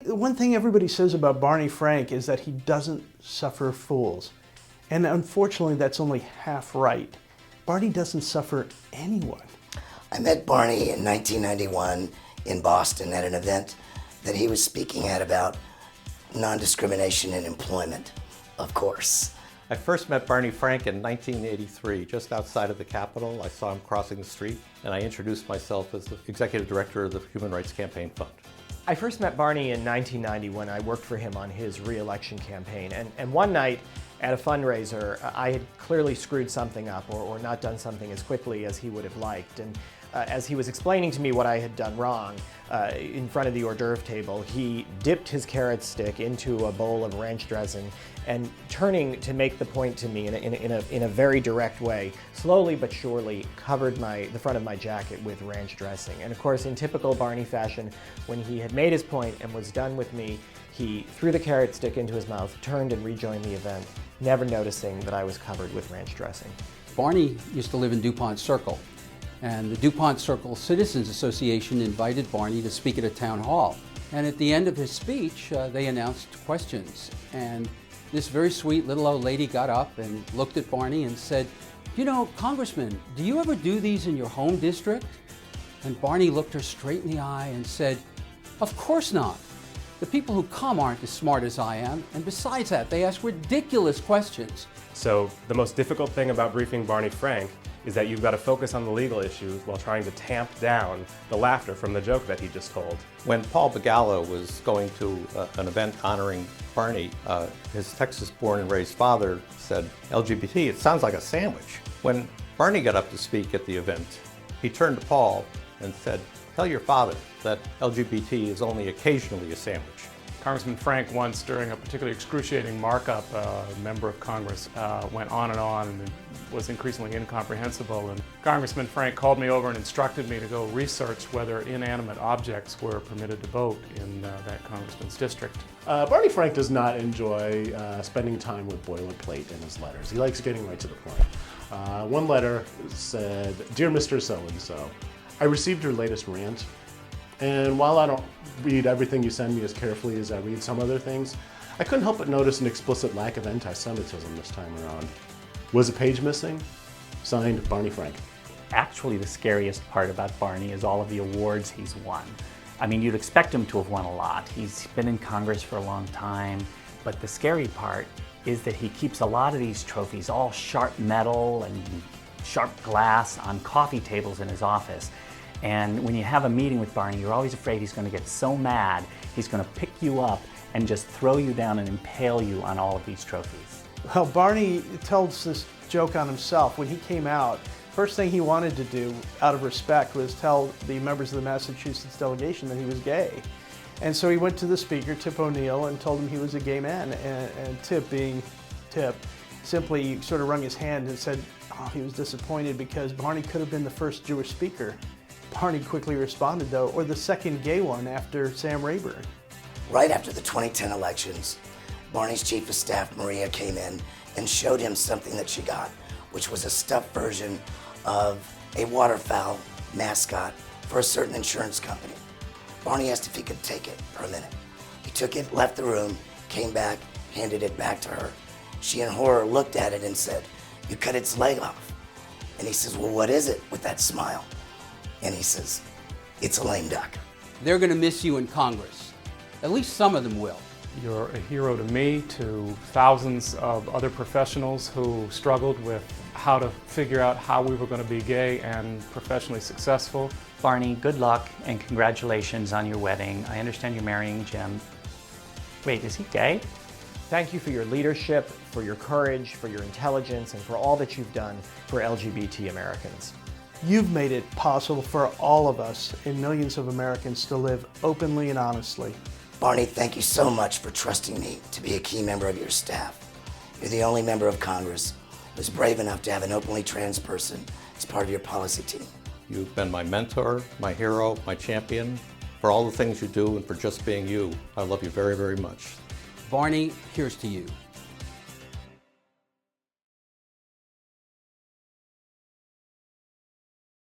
One thing everybody says about Barney Frank is that he doesn't suffer fools. And unfortunately, that's only half right. Barney doesn't suffer anyone. I met Barney in 1991 in Boston at an event that he was speaking at about non-discrimination in employment, of course. I first met Barney Frank in 1983, just outside of the Capitol. I saw him crossing the street, and I introduced myself as the executive director of the Human Rights Campaign Fund. I first met Barney in 1990 when I worked for him on his re-election campaign. And one night at a fundraiser, I had clearly screwed something up or not done something as quickly as he would have liked. And as he was explaining to me what I had done wrong in front of the hors d'oeuvre table, he dipped his carrot stick into a bowl of ranch dressing and turning to make the point to me in a very direct way, slowly but surely covered the front of my jacket with ranch dressing. And of course, in typical Barney fashion, when he had made his point and was done with me, he threw the carrot stick into his mouth, turned and rejoined the event, never noticing that I was covered with ranch dressing. Barney used to live in DuPont Circle, and the DuPont Circle Citizens Association invited Barney to speak at a town hall. And at the end of his speech, they announced questions. And this very sweet little old lady got up and looked at Barney and said, "You know, Congressman, do you ever do these in your home district?" And Barney looked her straight in the eye and said, "Of course not. The people who come aren't as smart as I am, and besides that, they ask ridiculous questions." So the most difficult thing about briefing Barney Frank is that you've got to focus on the legal issues while trying to tamp down the laughter from the joke that he just told. When Paul Basile was going to an event honoring Barney, his Texas-born and raised father said, "LGBT, it sounds like a sandwich." When Barney got up to speak at the event, he turned to Paul and said, "Tell your father that LGBT is only occasionally a sandwich." Congressman Frank once, during a particularly excruciating markup, a member of Congress went on and was increasingly incomprehensible. And Congressman Frank called me over and instructed me to go research whether inanimate objects were permitted to vote in that congressman's district. Barney Frank does not enjoy spending time with boilerplate in his letters. He likes getting right to the point. One letter said, "Dear Mr. So-and-so, I received your latest rant. And while I don't read everything you send me as carefully as I read some other things, I couldn't help but notice an explicit lack of anti-Semitism this time around. Was a page missing? Signed, Barney Frank." Actually, the scariest part about Barney is all of the awards he's won. I mean, you'd expect him to have won a lot. He's been in Congress for a long time, but the scary part is that he keeps a lot of these trophies, all sharp metal and sharp glass, on coffee tables in his office. And when you have a meeting with Barney, you're always afraid he's going to get so mad, he's going to pick you up and just throw you down and impale you on all of these trophies. Well, Barney tells this joke on himself. When he came out, first thing he wanted to do, out of respect, was tell the members of the Massachusetts delegation that he was gay. And so he went to the speaker, Tip O'Neill, and told him he was a gay man. And Tip, being Tip, simply sort of wrung his hand and said he was disappointed because Barney could have been the first Jewish speaker. Barney quickly responded, though, or the second gay one after Sam Rayburn. Right after the 2010 elections, Barney's chief of staff, Maria, came in and showed him something that she got, which was a stuffed version of a waterfowl mascot for a certain insurance company. Barney asked if he could take it for a minute. He took it, left the room, came back, handed it back to her. She, in horror, looked at it and said, "You cut its leg off." And he says, "Well, what is it?" with that smile. And he says, "It's a lame duck." They're going to miss you in Congress. At least some of them will. You're a hero to me, to thousands of other professionals who struggled with how to figure out how we were going to be gay and professionally successful. Barney, good luck and congratulations on your wedding. I understand you're marrying Jim. Wait, is he gay? Thank you for your leadership, for your courage, for your intelligence, and for all that you've done for LGBT Americans. You've made it possible for all of us and millions of Americans to live openly and honestly. Barney, thank you so much for trusting me to be a key member of your staff. You're the only member of Congress who's brave enough to have an openly trans person as part of your policy team. You've been my mentor, my hero, my champion. For all the things you do and for just being you, I love you very, very much. Barney, here's to you.